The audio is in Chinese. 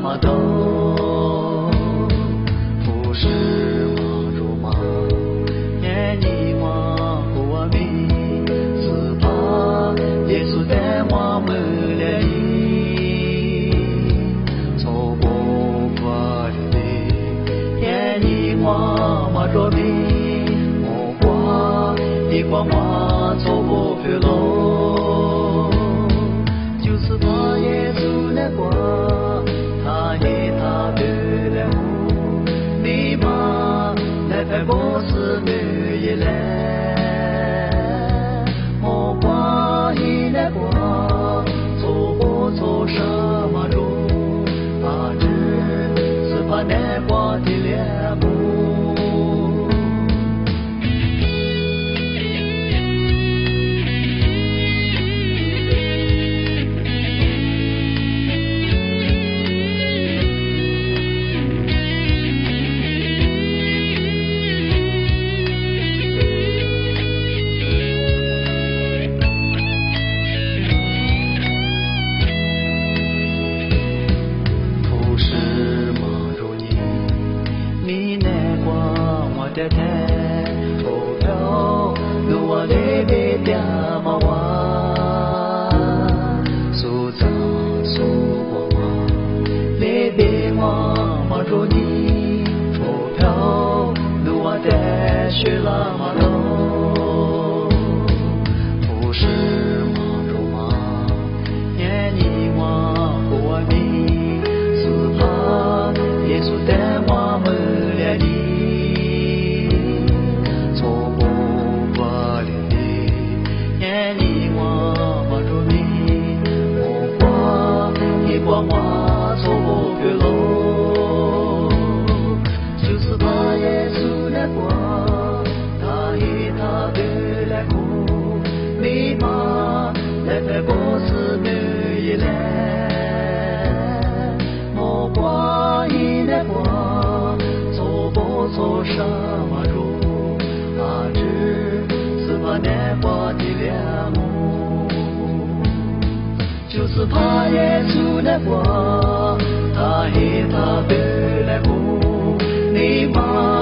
么多，不是吗？如吗？眼你吗？我命是怕耶稣带我们来临，错过过的眼你吗？若命我挂一挂我错过去了，就是怕耶稣来过。我是没一来，我挂一来挂，错不错什么路？怕只是怕难挂的脸目。的天，哦哟，路我那边的嘛哇，苏藏苏光嘛，那边嘛着你，哦哟，路我的雪拉嘛喽，不是嘛着嘛，眼你嘛我命，是怕耶稣带我们来的。我错不去喽，就是怕耶稣来过，他一他的来过，你嘛来在我是没一来，我挂一来过，错不错什么路，他只是怕难过的两目。就是怕耶稣来过，他一他的来过，你嘛。